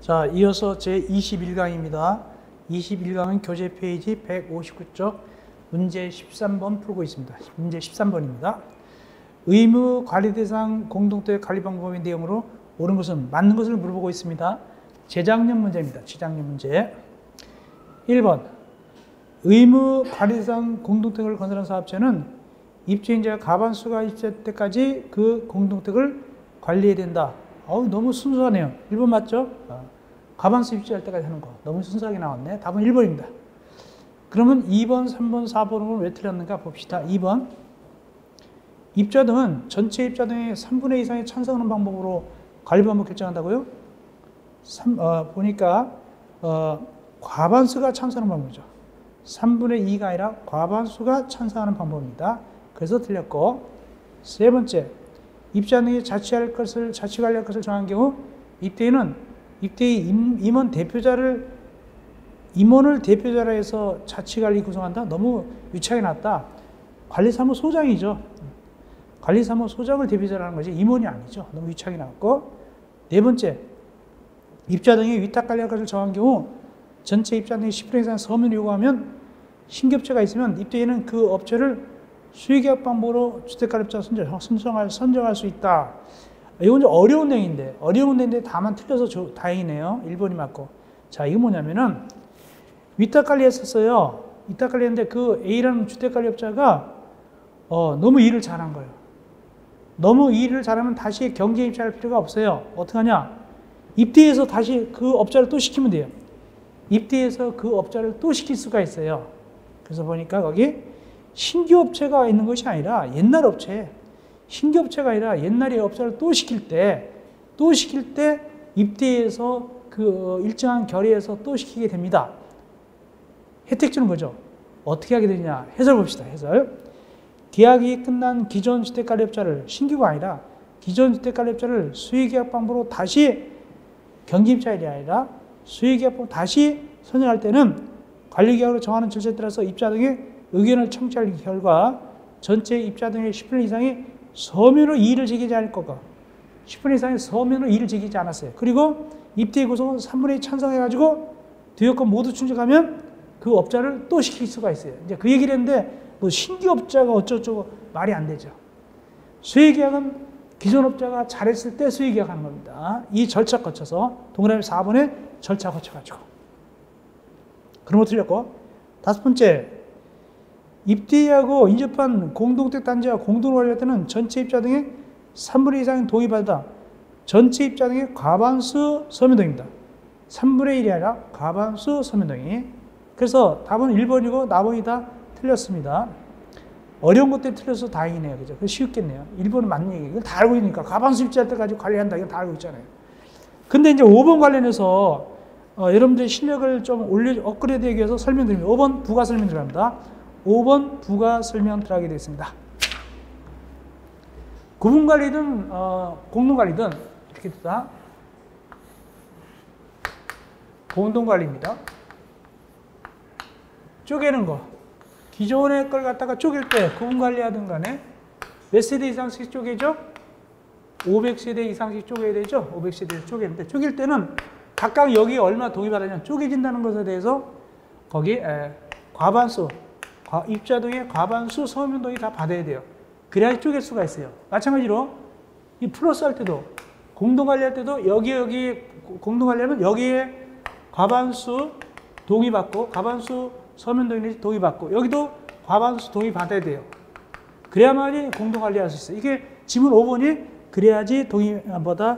자, 이어서 제21강입니다. 21강은 교재 페이지 159쪽 문제 13번 풀고 있습니다. 문제 13번입니다. 의무 관리 대상 공동체 관리 방법의 내용으로 옳은 것은 맞는 것을 물어보고 있습니다. 재작년 문제입니다. 재작년 문제. 1번 의무 관리 대상 공동택을 건설한 사업체는 입주인자가 과반수가 입주할 때까지 그 공동택을 관리해야 된다. 너무 순수하네요. 1번 맞죠? 과반수 입주할 때까지 하는 거. 너무 순수하게 나왔네. 답은 1번입니다. 그러면 2번, 3번, 4번은 왜 틀렸는가 봅시다. 2번. 입주자 등은 전체 입주자 등의 3분의 2 이상의 찬성하는 방법으로 관리 방법 결정한다고요? 보니까 과반수가 찬성하는 방법이죠. 3분의 2가 아니라 과반수가 찬성하는 방법입니다. 그래서 틀렸고, 세 번째, 입주자 등이 자치관리할 것을 정한 경우 입대의 임원 대표자를 임원을 대표자로 해서 자치관리 구성한다? 너무 유치하게 나왔다. 관리사무소장이죠. 관리사무소장을 대표자로 하는 거지 임원이 아니죠. 너무 유치하게 나왔고, 네 번째, 입주자 등이 위탁관리할 것을 정한 경우 전체 입주자 등이 10% 이상 서면을 요구하면 신규업체가 있으면 입대인은 그 업체를 수의계약 방법으로 주택관리업자 선정할 수 있다. 이건 좀 어려운 내용인데 다만 틀려서 다행이네요. 1번이 맞고. 자, 이거 뭐냐면은 위탁관리 했었어요. 위탁관리 했는데 그 A라는 주택관리업자가 너무 일을 잘한 거예요. 너무 일을 잘하면 다시 경쟁 입찰할 필요가 없어요. 어떻게 하냐? 입대해서 다시 그 업자를 또 시키면 돼요. 입대해서 그 업자를 또 시킬 수가 있어요. 그래서 보니까 거기 신규 업체가 있는 것이 아니라 옛날 업체, 신규 업체가 아니라 옛날에 업자를 또 시킬 때 입대해서 그 일정한 결의에서 또 시키게 됩니다. 혜택 주는 거죠. 어떻게 하게 되냐? 해설 봅시다. 해설. 계약이 끝난 기존 주택관리업자를 신규가 아니라 기존 주택관리업자를 수의계약 방법으로 다시 경기입찰이 아니라 수의계약 방법으로 다시 선정할 때는 관리계약으로 정하는 절차에 따라서 입주자 등의 의견을 청취할 결과 전체 입주자 등의 10% 이상이 서면으로 이의를 제기하지 않을 것과 10% 이상의 서면으로 이의를 제기하지 않았어요. 그리고 입대 구성은 3분의 2 찬성해가지고 두 요건 모두 충족하면 그 업자를 또 시킬 수가 있어요. 이제 그 얘기를 했는데 뭐 신규 업자가 어쩌고저쩌고 말이 안 되죠. 수의계약은 기존 업자가 잘했을 때 수의계약하는 겁니다. 이 절차 거쳐서 동그라미 4번에 절차 거쳐가지고. 그런 거 틀렸고. 다섯 번째, 입대하고 인접한 공동택 단지와 공동으로 관리할 때는 전체 입자 등의 3분의 2 이상의 동의 받아 전체 입자 등의 과반수 서면 동의입니다. 3분의 1이 아니라 과반수 서면 동의. 그래서 답은 1번이고 나머지 다 틀렸습니다. 어려운 것들이 틀려서 다행이네요. 그죠? 그래서 쉬웠겠네요. 1번은 맞는 얘기예요. 이걸 다 알고 있으니까 과반수 입자할 때까지 관리한다. 이건 다 알고 있잖아요. 근데 이제 5번 관련해서 여러분들의 실력을 좀 업그레이드하기 위해서 설명드립니다. 5번 부가 설명 들어갑니다. 5번 부가 설명 들어가게 되겠습니다. 구분관리든 공동관리든 이렇게 됩니다. 공동관리입니다. 쪼개는 거. 기존의 걸 갖다가 쪼갤 때 구분관리하든 간에 몇 세대 이상씩 쪼개죠? 500세대 이상씩 쪼개야 되죠? 500세대를 쪼개는데 쪼갤 때는 각각 여기 얼마 동의받았냐면 쪼개진다는 것에 대해서 거기 과반수 입주자 등의 과반수 서면 동의 다 받아야 돼요. 그래야 쪼갤 수가 있어요. 마찬가지로 이 플러스 할 때도 공동관리할 때도 여기 공동관리하면 여기에 과반수 동의받고 과반수 서면 동의받고 여기도 과반수 동의받아야 돼요. 그래야만이 공동관리할 수 있어요. 이게 지문 5번이 그래야지 동의보다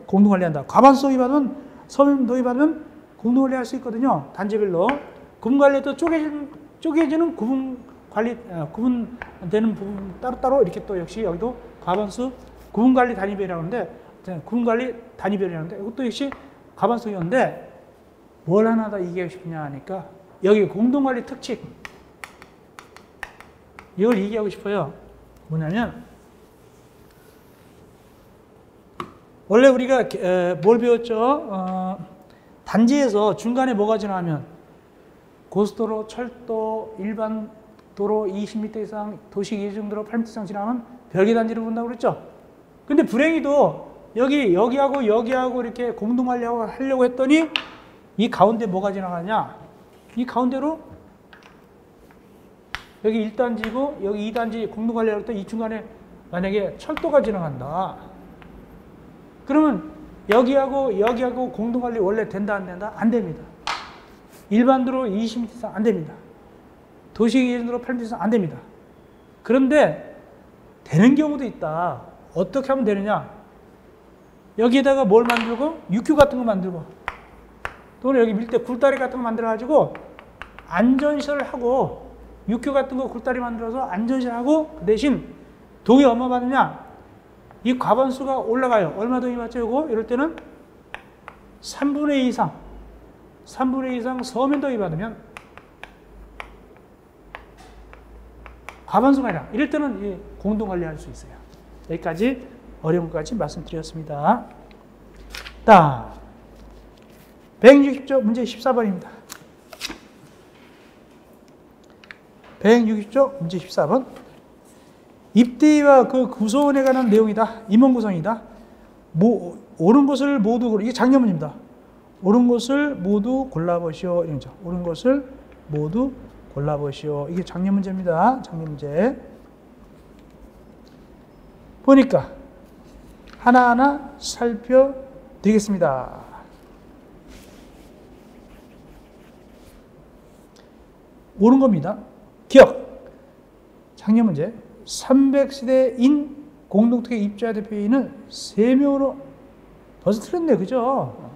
공동관리한다. 과반수 동의받으면 서면 동의받으면 공동관리할 수 있거든요. 단지별로. 구분관리도 쪼개지는 구분되는 부분 따로따로 이렇게 또 역시 여기도 과반수 구분관리 단위별이라고 하는데 구분관리 단위별이라는데 이것도 역시 과반수였는데 뭘 하나 더 얘기하고 싶냐 하니까 여기 공동관리 특칙 이걸 얘기하고 싶어요. 뭐냐면 원래 우리가 뭘 배웠죠? 단지에서 중간에 뭐가 지나면 고속도로, 철도, 일반 도로 20m 이상, 도시 이중도로 8m 이상 지나면 별개 단지를 본다고 그랬죠? 근데 불행히도 여기하고 여기하고 이렇게 공동하려고 했더니 이 가운데 뭐가 지나가냐? 이 가운데로 여기 1단지고 여기 2단지 공동하려고 했더니 이 중간에 만약에 철도가 지나간다. 그러면 여기하고 공동관리 원래 된다 안 된다? 안 됩니다. 일반도로 20m 이상 안 됩니다. 도시기준으로 8m 이상 안 됩니다. 그런데 되는 경우도 있다. 어떻게 하면 되느냐? 여기에다가 뭘 만들고 육교 같은 거 만들고 또는 여기 밀대 굴다리 같은 거 만들어가지고 안전시설을 하고 육교 같은 거 굴다리 만들어서 안전시설하고 그 대신 동의 얼마 받느냐? 이 과반수가 올라가요. 얼마 동의 받죠? 이거 이럴 때는 3분의 2 이상 서면 동의 받으면 과반수가 아니라 이럴 때는 공동관리할 수 있어요. 여기까지 어려운 것까지 말씀드렸습니다. 다음 160조 문제 14번입니다. 160조 문제 14번 입대와 그 구성원에 관한 내용이다. 임원 구성이다. 옳은 것을 모두 이게 장려문입니다. 옳은 것을 모두 골라보시오. 이런 거죠. 옳은 것을 모두 골라보시오. 이게 장려문제입니다. 장려문제. 보니까 하나하나 살펴드리겠습니다. 옳은 겁니다. 기억. 장려문제. 300세대인 공동특혜 입주자 대표인은 3명으로 벌써 틀렸네. 그죠?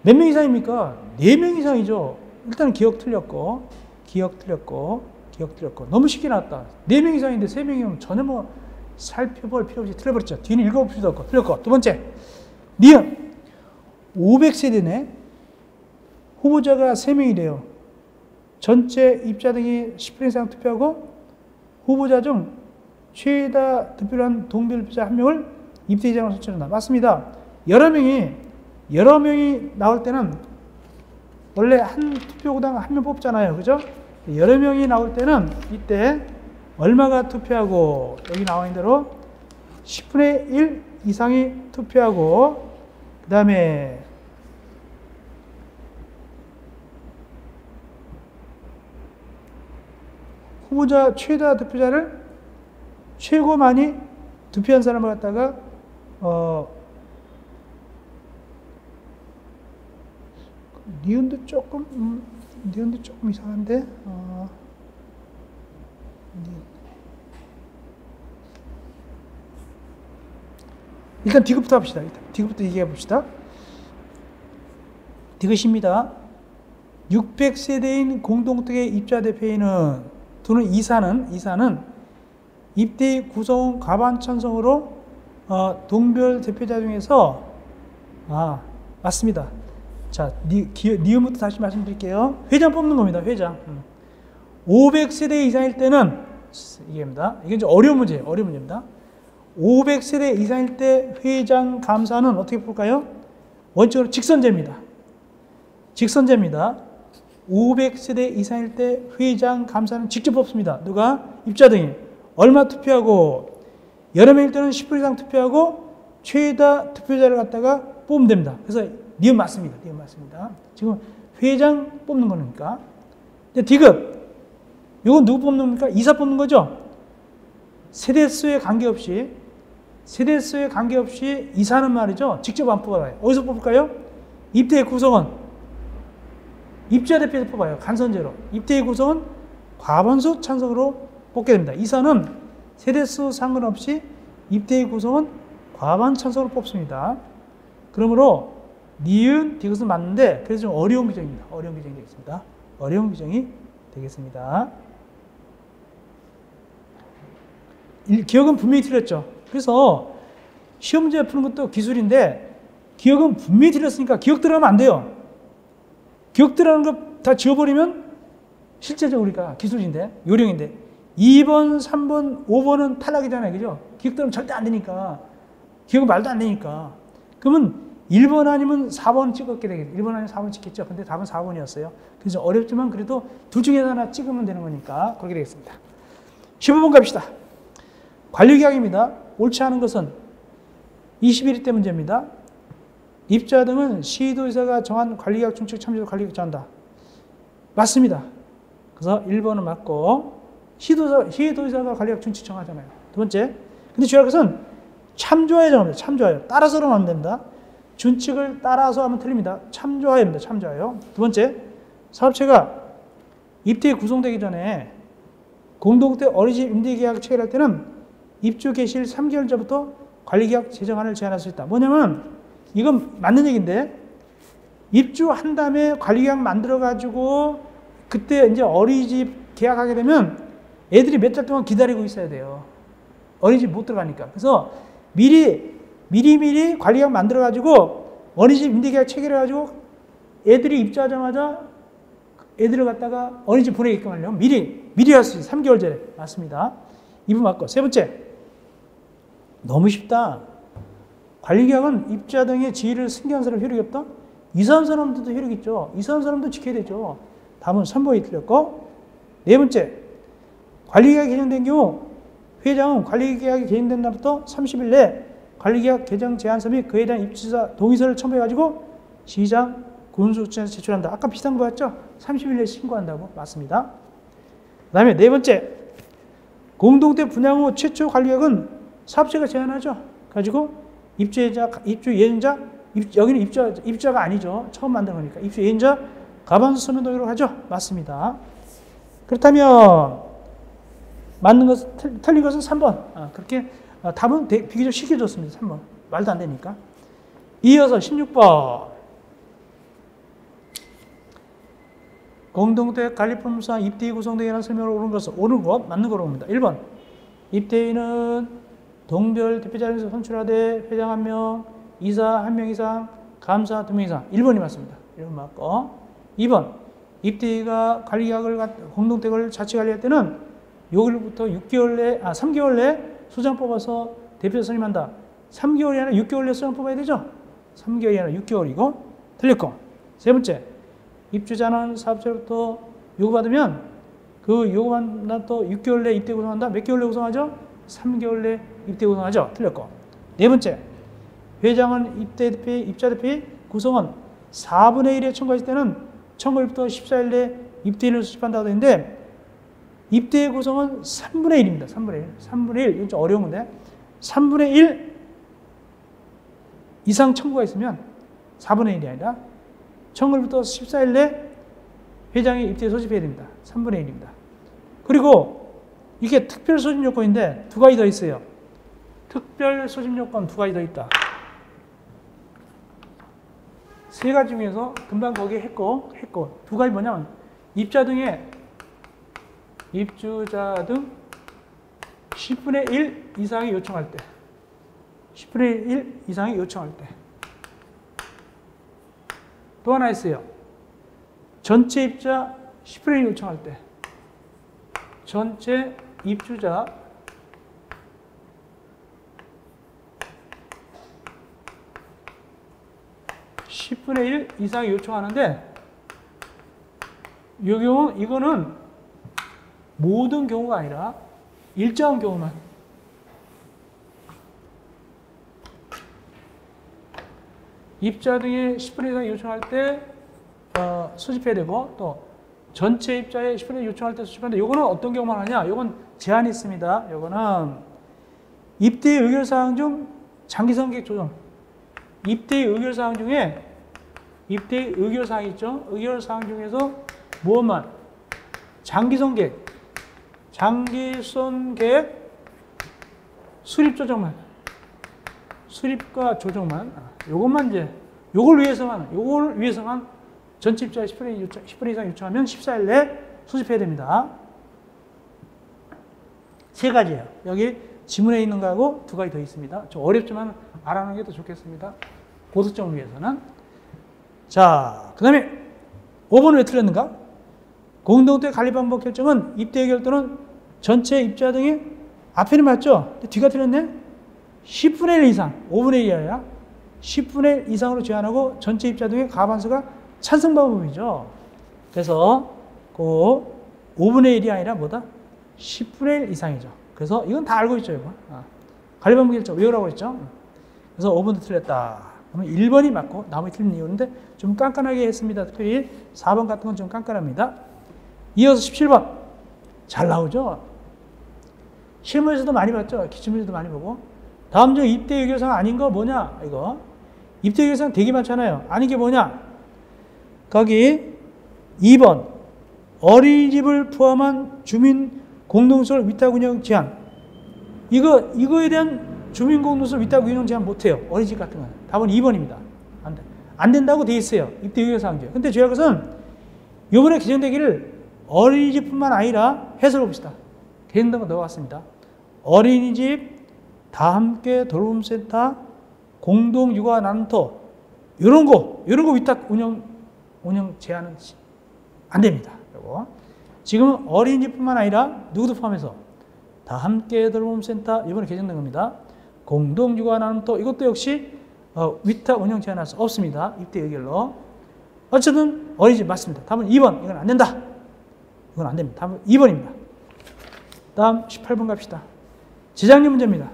몇 명 이상입니까? 4명 이상이죠. 일단 기억 틀렸고 너무 쉽게 나왔다. 4명 이상인데 3명이면 전혀 뭐 살펴볼 필요 없이 틀려버렸죠. 뒤는 읽어볼 필요도 없고 틀렸고. 두 번째, 니은 500세대네. 후보자가 3명이래요. 전체 입자 등이 10% 이상 투표하고 후보자 중 최다 득표를 한 동별자 1명을 입대의장으로 선출한다. 맞습니다. 여러 명이 나올 때는 원래 한 투표구당 1명 뽑잖아요. 그죠? 여러 명이 나올 때는 이때 얼마가 투표하고 여기 나와 있는 대로 10분의 1 이상이 투표하고 그 다음에 후보자 최다 득표자를 최고 많이 득표한 사람을 갖다가 니은도 조금 이상한데 일단 디귿부터 합시다. 디귿부터 얘기해 봅시다. 디귿입니다. 600세대인 공동특혜 입주자 대표인은 또는 이사는 입대 구성 과반 찬성으로 동별 대표자 중에서 맞습니다. 자, 니은부터 다시 말씀드릴게요. 회장 뽑는 겁니다. 회장. 500세대 이상일 때는 이게입니다. 이게 이제 어려운 문제입니다. 500세대 이상일 때 회장 감사는 어떻게 볼까요? 원칙으로 직선제입니다. 500세대 이상일 때 회장 감사는 직접 뽑습니다. 누가? 입자 등이. 얼마 투표하고 여러 명일 때는 10% 이상 투표하고 최다 득표자를 갖다가 뽑으면 됩니다. 그래서 니은 맞습니다. 지금 회장 뽑는 거니까. 디귿. 이건 누구 뽑는 겁니까? 이사 뽑는 거죠? 세대수에 관계없이 이사는 말이죠. 직접 안 뽑아요. 어디서 뽑을까요? 입대의 구성원. 입주자 대표에서 뽑아요. 간선제로. 입대의 구성원 과반수 찬성으로 뽑게 됩니다. 이사는 세대수 상관없이 입대의 구성원 과반 찬성으로 뽑습니다. 그러므로 니은, 디귿은 맞는데 그래서 좀 어려운 규정입니다. 어려운 규정이 되겠습니다. 기억은 분명히 틀렸죠. 그래서 시험 문제 푸는 것도 기술인데 기억은 분명히 틀렸으니까 기억 들어가면 안 돼요. 기억 들어가는 거 다 지워버리면 실제적으로 우리가 기술인데 요령인데 2번, 3번, 5번은 탈락이잖아요. 그죠? 기억 들어가면 절대 안 되니까 기억은 말도 안 되니까 그러면 1번 아니면 4번 찍었게 되겠죠. 1번 아니면 4번 찍겠죠. 근데 답은 4번이었어요. 그래서 어렵지만 그래도 둘 중에 하나 찍으면 되는 거니까 그렇게 되겠습니다. 15번 갑시다. 관리계약입니다. 옳지 않은 것은 21위 때 문제입니다. 입주자 등은 시도의사가 정한 관리계약 중칙 참여로 관리계약 정한다. 맞습니다. 그래서 1번은 맞고 시도의사가 관리계약 중칙 정하잖아요. 두 번째. 근데 중요한 것은 참조하여 정합니다. 참조하여. 따라서는 안 됩니다. 준칙을 따라서 하면 틀립니다. 참조하여입니다. 참조하여. 두 번째. 사업체가 입대에 구성되기 전에 공동체 어린이집 임대계약 체결할 때는 입주 개시일 3개월 전부터 관리계약 제정안을 제안할 수 있다. 뭐냐면 이건 맞는 얘기인데 입주한 다음에 관리계약 만들어가지고 그때 이제 어린이집 계약하게 되면 애들이 몇 달 동안 기다리고 있어야 돼요. 어린이집 못 들어가니까. 그래서 미리 관리계약 만들어가지고 어린이집 임대계약 체결해가지고 애들이 입주하자마자 애들을 갖다가 어린이집 보내게끔 하려면 미리 할 수 있어요. 3개월 전에. 맞습니다. 2번 맞고. 세 번째. 너무 쉽다. 관리계약은 입주자 등의 지위를 승계한 사람 효력이 없다? 이사한 사람들도 효력이 있죠. 이사한 사람도 지켜야 되죠. 답은 3번이 틀렸고. 네 번째. 관리계약이 개정된 경우 회장은 관리계약이 개정된 날부터 30일 내에 관리계약 개정 제안서 및 그에 대한 입주자 동의서를 첨부해가지고 시장 군수청에서 제출한다. 아까 비슷한 거 같죠? 30일 내에 신고한다고. 맞습니다. 그 다음에 네 번째. 공동체 분양 후 최초 관리계약은 사업체가 제안하죠. 가지고 입주 예정자, 여기는 입주자가 아니죠. 처음 만든 거니까. 입주 예정자 가반수 서면 동의로 하죠. 맞습니다. 그렇다면 맞는 것은 틀린 것은 3번. 그렇게 답은 비교적 쉽게 줬습니다. 3번. 말도 안 되니까. 이어서 16번. 공동체 관리법상 입대위 구성되게 하는 설명을 옳은 것, 맞는 거로 봅니다. 1번. 입대위는 동별 대표자리에서 선출하되 회장 1명, 이사 1명 이상, 감사 2명 이상. 1번이 맞습니다. 1번 맞고. 2번. 입대위가 관리계약을 공동택을 자치 관리할 때는 요일부터 3개월 내에 소장 뽑아서 대표 선임한다. 3개월이 아니라 6개월 내에 소장 뽑아야 되죠? 3개월이 아니라 6개월이고 틀렸고. 세 번째. 입주자는 사업자로부터 요구받으면 그 요구받는 또 6개월 내에 입대 구성한다. 몇 개월 내에 구성하죠? 3개월 내에 입대 구성하죠. 틀렸고. 네 번째. 회장은 입자 대표의 구성은 4분의 1에 청구했을 때는 청구일부터 14일 내에 입대인을 수집한다고 되는데 입대의 구성은 3분의 1입니다. 3분의 1. 3분의 1. 이건 좀 어려운 건데 3분의 1 이상 청구가 있으면 4분의 1이 아니라 청구일부터 14일 내에 회장이 입대에 소집해야 됩니다. 3분의 1입니다. 그리고 이게 특별 소집 요건인데 두 가지 더 있어요. 특별 소집 요건 두 가지 더 있다. 세 가지 중에서 금방 거기에 했고 두 가지 뭐냐면 입주자 등 10분의 1 이상이 요청할 때 10분의 1 이상이 요청할 때 또 하나 있어요. 전체 입주자 10분의 1 요청할 때 전체 입주자 10분의 1 이상이 요청하는데 이거는 모든 경우가 아니라 일정한 경우만 입자 등의 10분의 1 이상 요청할 때 수집해야 되고 또 전체 입자의 10분의 1 요청할 때 수집하는데 이거는 어떤 경우만 하냐? 이건 제한이 있습니다. 이거는 입대 의결사항 중 장기성객 조정 입대 의결사항 중에 입대 의결사항 있죠? 의결사항 중에서 무엇만? 장기성객 수립 조정만 수립과 조정만 요것만 이제 요걸 위해서만 전체 입자의 10분의 이상 요청하면 14일 내에 수집해야 됩니다. 세 가지예요. 여기 지문에 있는 거하고 두 가지 더 있습니다. 좀 어렵지만 알아놓는 게 더 좋겠습니다. 고득점을 위해서는. 자, 그 다음에 5번은 왜 틀렸는가? 공동체 관리 방법 결정은 입대 결도는 전체 입자 등이 앞에는 맞죠? 근데 뒤가 틀렸네? 10분의 1 이상, 5분의 1이 아니라 10분의 1 이상으로 제한하고 전체 입자 등의 과반수가 찬성 방법이죠. 그래서 그 5분의 1이 아니라 뭐다? 10분의 1 이상이죠. 그래서 이건 다 알고 있죠, 이거. 관리 방법 결정 외우라고 했죠. 그래서 5번도 틀렸다. 그러면 1번이 맞고 나머지 틀린 이유인데 좀 깐깐하게 했습니다. 특별히 4번 같은 건 좀 깐깐합니다. 이어서 17번. 잘 나오죠? 실무에서도 많이 봤죠? 기출문제도 많이 보고. 다음 중 입대 유교사항 아닌 거 뭐냐? 이거. 입대 유교사항 되게 많잖아요. 아닌 게 뭐냐? 거기 2번. 어린이집을 포함한 주민 공동시설 위탁 운영 제한. 이거에 대한 주민 공동시설 위탁 운영 제한 못해요. 어린이집 같은 건. 답은 2번입니다. 안 돼. 안 된다고 돼 있어요. 입대 유교사항 중에. 근데 중요한 것은 이번에 개정되기를 어린이집뿐만 아니라 해석을 봅시다. 개정된 거 넣어왔습니다. 어린이집, 다 함께 돌봄센터, 공동육아 난터 이런 거 위탁 운영 제한은 안 됩니다. 그리고 지금 어린이집뿐만 아니라 누구도 포함해서 다 함께 돌봄센터 이번에 개정된 겁니다. 공동육아 난터 이것도 역시 위탁 운영 제한할 수 없습니다. 입대 의결로. 어쨌든 어린이집 맞습니다. 답은 2번. 이건 안 된다. 이건 안 됩니다. 답은 2번입니다. 다음 18번 갑시다. 지장님 문제입니다.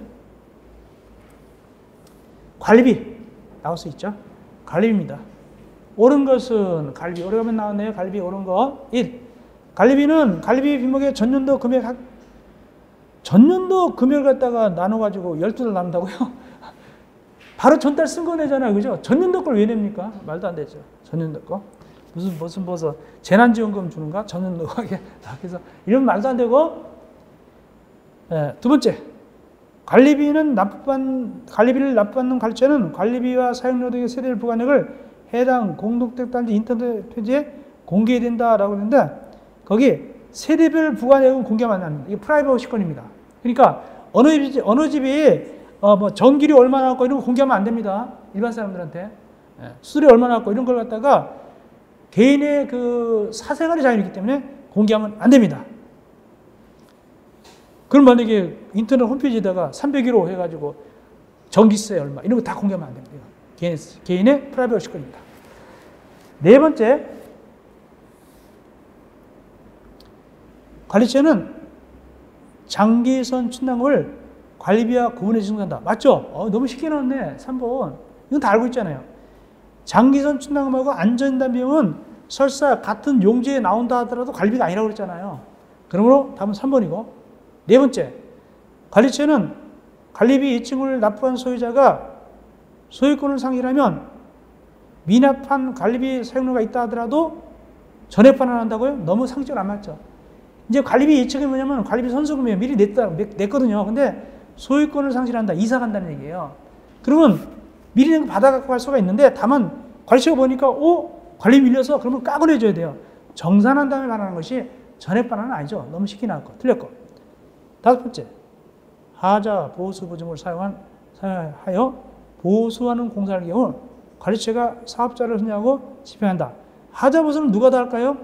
관리비 나올 수 있죠. 관리비입니다. 옳은 것은 관리비. 오래가면 나왔네요. 관리비 옳은 거 1. 관리비는 관리비 비목의 전년도 금액을 갖다가 나눠가지고 12달 나눈다고요? 바로 전달 쓴 거 내잖아요. 그죠? 전년도 걸 왜 냅니까? 말도 안 되죠. 전년도 거. 무슨 재난지원금 주는가? 전년도 하게. 그래서 이런 말도 안 되고. 두 번째. 관리비를 납부받는 관리처는 관리비와 사용료 등의 세대별 부과액을 해당 공동택단지 인터넷 페이지에 공개해야 된다라고 했는데 거기 세대별 부과액은 공개하면 안 됩니다. 이게 프라이버시 건입니다. 그러니까 어느 집이 전기료 얼마 나왔고 이런 거 공개하면 안 됩니다. 일반 사람들한테. 수수료 얼마 나왔고 이런 걸 갖다가 개인의 그 사생활의 자유이기 때문에 공개하면 안 됩니다. 그럼 만약에 인터넷 홈페이지에다가 301호 해가지고 전기세 얼마 이런 거 다 공개하면 안 됩니다. 개인의 프라이버시 건입니다. 네 번째, 관리처는 장기선 충당금을 관리비와 구분해 지정한다. 맞죠? 너무 쉽게 나왔네. 3번. 이건 다 알고 있잖아요. 장기선 충당금하고 안전담비용은 설사 같은 용지에 나온다 하더라도 관리비가 아니라고 그랬잖아요. 그러므로 답은 3번이고. 네 번째, 관리처는 관리비 2층을 납부한 소유자가 소유권을 상실하면 미납한 관리비 사용료가 있다 하더라도 전액 반환한다고요? 너무 상식적으로 안 맞죠? 이제 관리비 2층이 뭐냐면 관리비 선수금이에요. 미리 냈거든요. 근데 소유권을 상실한다. 이사 간다는 얘기예요. 그러면 미리 낸 거 받아갖고 갈 수가 있는데 다만 관리처가 보니까 관리비 밀려서 그러면 까고 내줘야 돼요. 정산한 다음에 반환하는 것이 전액 반환은 아니죠. 너무 쉽게 나왔고 틀렸고. 다섯 번째, 하자 보수 보증을 사용하여 보수하는 공사할 경우 관리처가 사업자를 선정하고 집행한다. 하자 보수는 누가 다 할까요?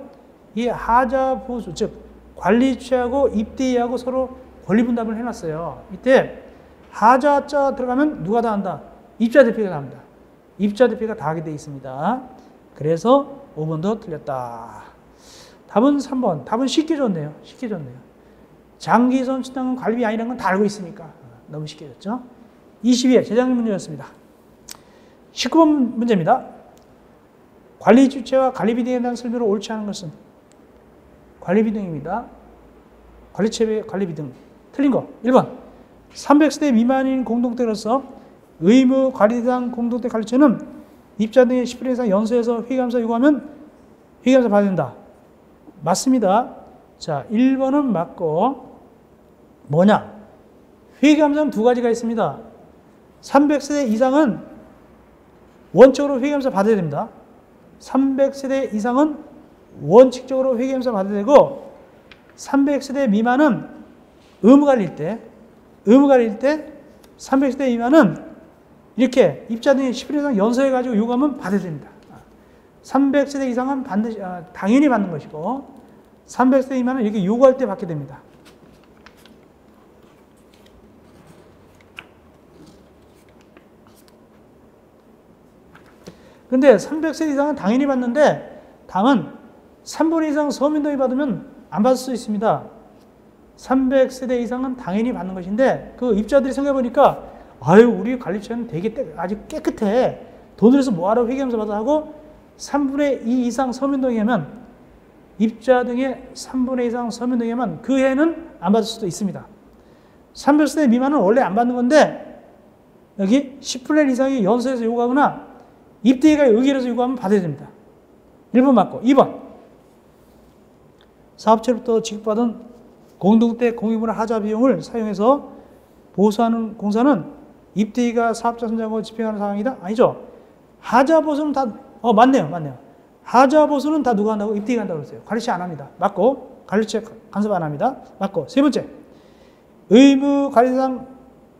이 하자 보수, 즉 관리처하고 입대하고 서로 권리 분담을 해놨어요. 이때 하자자 들어가면 누가 다 한다? 입자 대표가 다 합니다. 입자 대표가 다 하게 되어 있습니다. 그래서 5번도 틀렸다. 답은 3번. 답은 쉽게 줬네요. 쉽게 줬네요. 장기선 충당금 관리비 아니라는 건 다 알고 있으니까 너무 쉽게 줬죠. 22회 재작년 문제였습니다. 19번 문제입니다. 관리 주체와 관리비 등에 대한 설명을 옳지 않은 것은 관리비 등입니다. 관리처의 관리비 등. 틀린 거 1번 300세대 미만인 공동체로서 의무 관리대상 공동체 관리처는 입자 등의 10분 이상 연수해서 회계감사 요구하면 회계감사 받아야 된다. 맞습니다. 자, 1번은 맞고 뭐냐? 회계감사는 두 가지가 있습니다. 300세대 이상은 원칙적으로 회계감사 받아야 됩니다. 300세대 이상은 원칙적으로 회계감사 받아야 되고 300세대 미만은 의무관리일 때 300세대 미만은 이렇게 입자 등의 10분 이상 연수해가지고 요구하면 받아야 됩니다. 300세대 이상은 반드시 당연히 받는 것이고 300세대 미만은 이렇게 요구할 때 받게 됩니다. 그런데 300세대 이상은 당연히 받는데 다만 3분 이상 서민동의 받으면 안 받을 수 있습니다. 300세대 이상은 당연히 받는 것인데 그 입자들이 생각해보니까 아유, 우리 관리처는 되게 아주 깨끗해. 돈을 해서 뭐하러 회계감사 받아 하고 3분의 2 이상 서면동의하면, 입자 등의 3분의 2 이상 서면동의하면 그 해는 안 받을 수도 있습니다. 300세 미만은 원래 안 받는 건데, 여기 10분의 1 이상이 연수해서 요구하거나 입대기가 의결해서 요구하면 받아야 됩니다. 1번 맞고. 2번. 사업체로부터 지급받은 공동대 공유물 하자 비용을 사용해서 보수하는 공사는 입대기가 사업자 선정하고 집행하는 상황이다? 아니죠. 하자 보수는 다, 맞네요. 하자 보수는 다 누가 한다고? 입대기가 한다고 그랬어요. 관리처 안 합니다. 맞고. 관리처 간섭 안 합니다. 맞고. 세 번째. 의무 관리상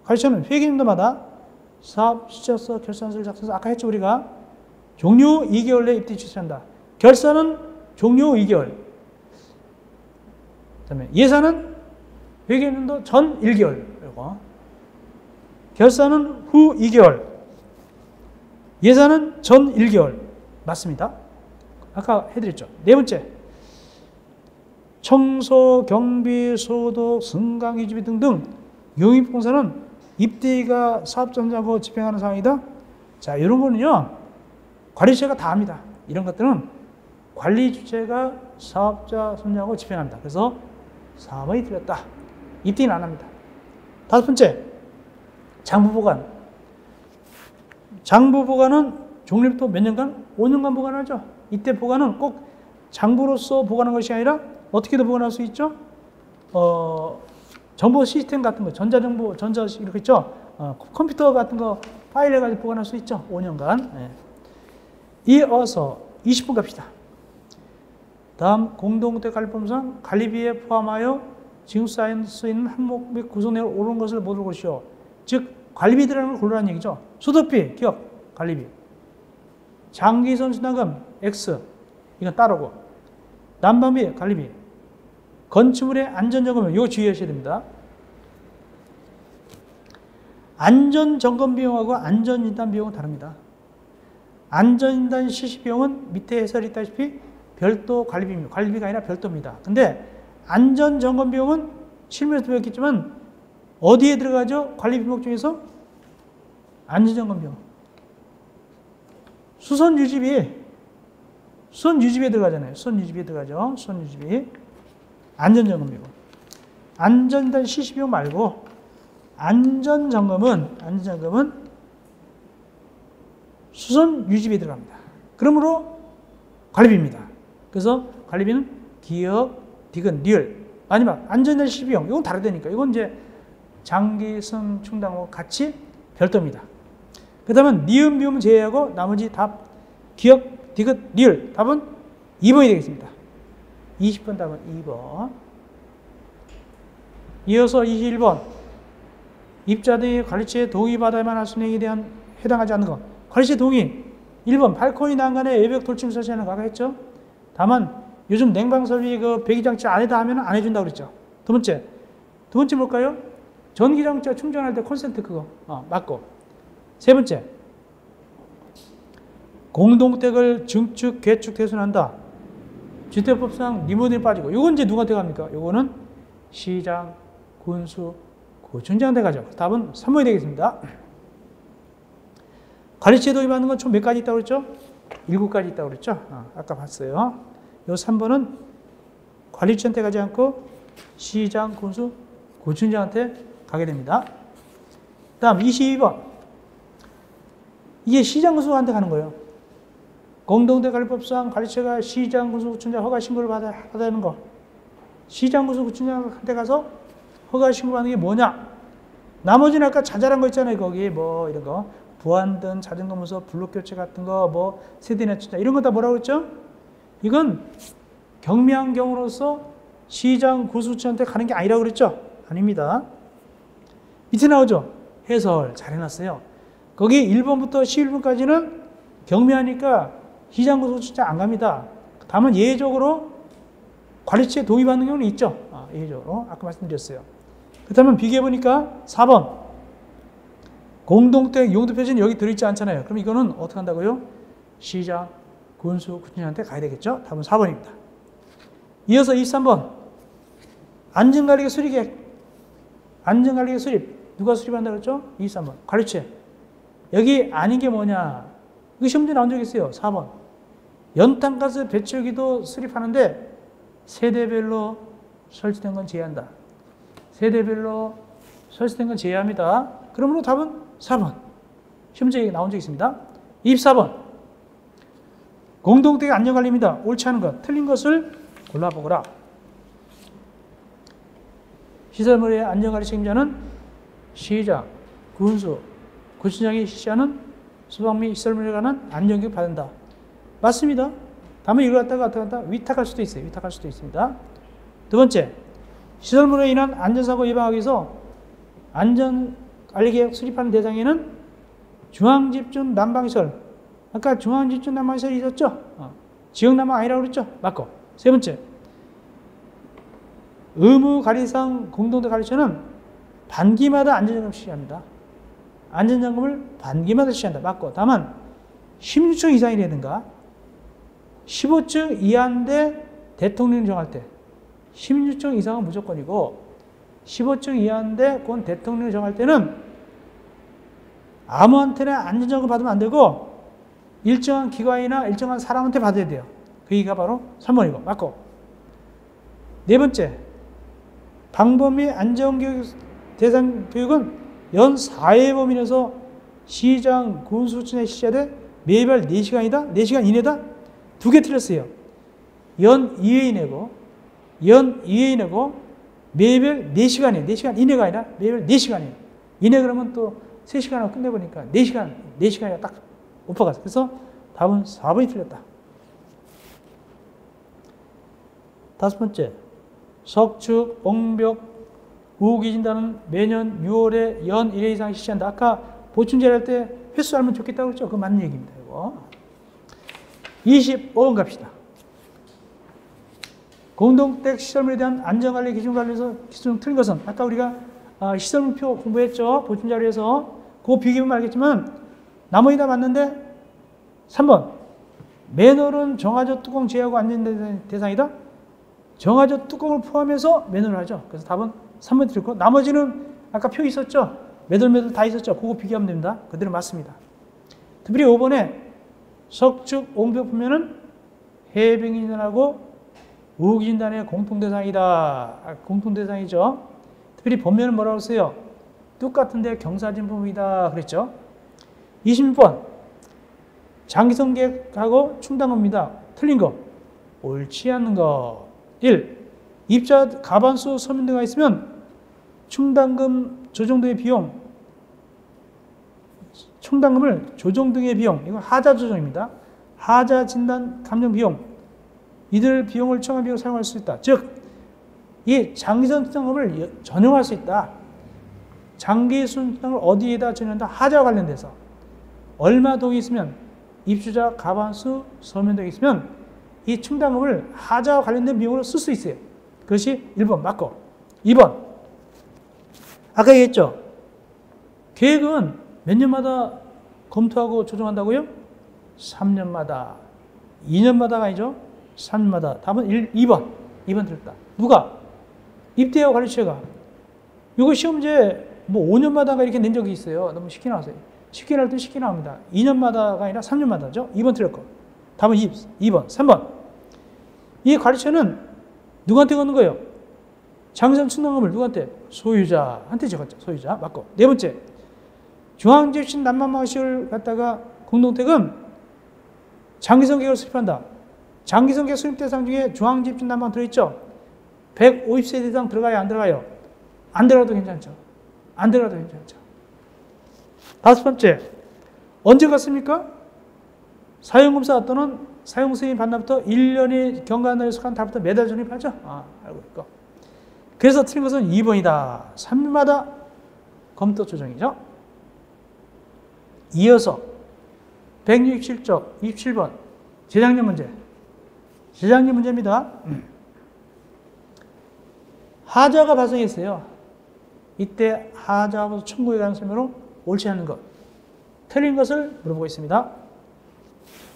관리처는 회계년도마다 사업 시작서 결산서를 작성해서, 아까 했죠 우리가. 종료 2개월 내에 입대 취소한다. 결산은 종료 2개월. 그다음에 예산은 회계년도 전 1개월. 그리고 결산은 후 2개월. 예산은 전 1개월. 맞습니다. 아까 해드렸죠. 네 번째. 청소, 경비, 소독, 승강, 유지비 등등 용입공사는 입대기가 사업자 선정하고 집행하는 상황이다. 자, 이런 거는요, 관리주체가 다 합니다. 이런 것들은 관리주체가 사업자 선정하고 집행한다. 그래서 4번이 틀렸다. 입대기는 안 합니다. 다섯 번째, 장부보관. 장부보관은 종립부터 몇 년간? 5년간 보관하죠. 이때 보관은 꼭 장부로서 보관하는 것이 아니라 어떻게도 보관할 수 있죠? 정보 시스템 같은 거, 전자정보, 이렇게 있죠? 컴퓨터 같은 거 파일 해가지고 보관할 수 있죠? 5년간. 네. 이어서 20분 갑시다. 다음 공동대 관리법상 관리비에 포함하여 지금 쌓인 수 있는 항목 및 구성 내용을 옳은 것을 모두 고르시오. 즉, 관리비 들어가는 걸 고르라는 얘기죠. 소득비, 기업, 관리비. 장기선순환금, X. 이건 따르고. 난방비, 관리비. 건축물의 안전점검, 이거 주의하셔야 됩니다. 안전점검 비용하고 안전진단 비용은 다릅니다. 안전진단 실시 비용은 밑에 해설이 있다시피 별도 관리비입니다. 관리비가 아니라 별도입니다. 근데 안전점검 비용은 실무에서 배웠겠지만 어디에 들어가죠? 관리비 목록 중에서 안전점검 비용. 수선유지비에 들어가잖아요. 수선유지비에 들어가죠. 수선유지비. 안전점검 비용. 안전진단 실시 비용 말고 안전점검은 수선유지비에 들어갑니다. 그러므로 관리비입니다. 그래서 관리비는 기업, 디귿, 리을. 마지막 안전진단 실시 비용. 이건 다르다니까. 이건 이제 장기성 충당하고 같이 별도입니다. 그 다음은 니은 비용은 제외하고 나머지 답 기업, 디귿, 리을. 답은 2번이 되겠습니다. 20번 답은 2번. 이어서 21번. 입자 등의 관리처에 동의받아야만 할 수 있는 행위에 대한 해당하지 않는 것. 관리처 동의. 1번. 발코니 난간에 외벽 돌침 설치하는 거 아까 했죠? 다만 요즘 냉방 설비 그 배기장치 안에다 하면 안 해준다고 그랬죠. 두 번째 뭘까요? 전기장치 충전할 때 콘센트 그거. 맞고. 세 번째. 공동택을 증축, 개축, 대손한다. 주택법상 리모델이 빠지고. 이건 이제 누구한테 갑니까? 이거는 시장, 군수, 구청장한테 가죠. 답은 3번이 되겠습니다. 관리처에 도입하는 건 총 몇 가지 있다고 그랬죠? 7가지 있다고 그랬죠? 아까 봤어요. 요 3번은 관리처한테 가지 않고 시장, 군수, 구청장한테 가게 됩니다. 다음 22번. 이게 시장, 군수한테 가는 거예요. 공동대 관리법상 관리처가 시장, 군수, 구청장 허가 신고를 받아야 하는 거. 시장, 군수, 구청장한테 가서 허가 신고 받는 게 뭐냐? 나머지는 아까 자잘한 거 있잖아요. 거기 뭐 이런 거. 부안등, 자전거 문서, 블록 교체 같은 거, 뭐 세대나 춘자 이런 거 다 뭐라고 했죠? 이건 경미한 경우로서 시장, 군수처한테 가는 게 아니라고 그랬죠? 아닙니다. 밑에 나오죠? 해설 잘 해놨어요. 거기 1번부터 11번까지는 경미하니까 시장, 군수처 안 갑니다. 다만 예외적으로 관리처에 도입하는 경우는 있죠. 예외적으로. 아까 말씀드렸어요. 그렇다면 비교해보니까 4번. 공동택 용도 표시는 여기 들어있지 않잖아요. 그럼 이거는 어떻게 한다고요? 시장, 군수, 구청장한테 가야 되겠죠? 답은 4번입니다. 이어서 23번. 안전관리계 수립계획. 안전관리계 수립. 누가 수립한다 그랬죠? 23번. 가르치. 여기 아닌 게 뭐냐? 이거 시험문제 나온 적 있어요. 4번. 연탄가스 배출기도 수립하는데 세대별로 설치된 건 제외한다. 세대별로 설치된 건 제외합니다. 그러므로 답은 4번. 시험문제 나온 적 있습니다. 24번. 공동택의 안전관리입니다. 옳지 않은 것, 틀린 것을 골라보거라. 시설물의 안전관리 책임자는 시장, 군수, 구청장이 실시하는 소방 및 시설물에 관한 안전교육 받는다. 맞습니다. 다만 이걸 갖다가 위탁할 수도 있어요. 위탁할 수도 있습니다. 두 번째, 시설물에 인한 안전사고 예방하기 위해서 안전관리계획 수립하는 대상에는 중앙집중 난방시설, 아까 중앙집중 난방시설이 있었죠? 지역난방 아니라고 그랬죠? 맞고. 세 번째, 의무관리상 공동대 관리처는 반기마다 안전점검을 실시합니다. 안전점검을 반기마다 실시한다. 맞고. 다만 16층 이상이라든가 15층 이하인데 대통령이 정할 때 16층 이상은 무조건이고 15층 이하인데 그건 대통령이 정할 때는 아무한테나 안전점검 받으면 안 되고 일정한 기관이나 일정한 사람한테 받아야 돼요. 그 얘기가 바로 3번이고. 맞고. 네 번째, 방법 및 안전교육 대상 교육은 연 4회 범위 내에서 시장, 군수청에 실시하되 매달 4시간이다? 4시간 이내다? 두 개 틀렸어요. 연 2회 이내고 매달 4시간이에요. 4시간 이내가 아니라 매달 4시간이에요. 이내 그러면 또 3시간하고 끝내보니까 4시간이나 딱 엎어갔어요. 그래서 답은 4번이 틀렸다. 다섯 번째, 석축, 옹벽, 우기진단은 매년 6월에 연 1회 이상 실시한다. 아까 보충제를 할 때 횟수 알면 좋겠다고 그랬죠? 그거 맞는 얘기입니다. 이거. 25번 갑시다. 공동택 시설물에 대한 안전관리 기준 관련해서 기준 틀린 것은 아까 우리가 시설물표 공부했죠? 보충자료에서 그거 비교해보면 알겠지만 나머지 다 맞는데 3번 맨홀은 정화조 뚜껑 제외하고 안전 대상이다? 정화조 뚜껑을 포함해서 맨홀을 하죠. 그래서 답은 3번 드렸고 나머지는 아까 표 있었죠? 매돌 다 있었죠? 그거 비교하면 됩니다. 그대로 맞습니다. 특별히 5번에 석축, 옹벽 보면은 해빙진단하고 우기진단의 공통대상이다. 공통대상이죠. 특별히 본면은 뭐라고 했어요? 똑같은데 경사진품이다. 그랬죠? 26번 장기성객하고 충당금입니다. 틀린 거. 옳지 않는 거. 1. 입자, 가반수, 서면 등가 있으면 충당금 조정 등의 비용, 충당금을 조정 등의 비용, 이건 하자 조정입니다. 하자 진단 감정 비용, 이들 비용을 청한 비용을 사용할 수 있다. 즉, 이 장기선 충당금을 전용할 수 있다. 장기순 충당금을 어디에다 전용한다? 하자와 관련돼서. 얼마 동이 있으면, 입주자, 가반수, 서면 등이 있으면 이 충당금을 하자와 관련된 비용으로 쓸 수 있어요. 그것이 1번 맞고. 2번. 아까 얘기했죠. 계획은 몇 년마다 검토하고 조정한다고요? 3년마다. 2년마다가 아니죠. 3년마다. 답은 2번. 2번 들었다. 누가? 입대하고 관리처가. 이거 시험제 뭐 5년마다가 이렇게 낸 적이 있어요. 너무 쉽게 나왔어요. 쉽게 나올 때 쉽게 나옵니다. 2년마다가 아니라 3년마다죠. 2번 틀렸고. 답은 2번. 3번. 이 관리처는 누구한테 걷는 거예요? 장기선 충당금을 누구한테? 소유자한테 적었죠. 소유자. 맞고. 네 번째. 중앙집신 난방망시를 갖다가 공동택은 장기선 계획을 수립한다. 장기선 계획 수립 대상 중에 중앙집신 난방 들어있죠? 150세대 이상 들어가요? 안 들어가요? 안 들어가도 괜찮죠. 안 들어가도 괜찮죠. 다섯 번째. 언제 갔습니까? 사용검사 또는 사용승인 받나부터 1년이 경과날에 속한 달부터 매달 적립하죠? 알고 있고. 그래서 틀린 것은 2번이다. 3년마다 검토 조정이죠. 이어서 167쪽 27번 재작년 문제. 재작년 문제입니다. 하자가 발생했어요. 이때 하자하고 청구에 관한 설명으로 옳지 않은 것. 틀린 것을 물어보고 있습니다.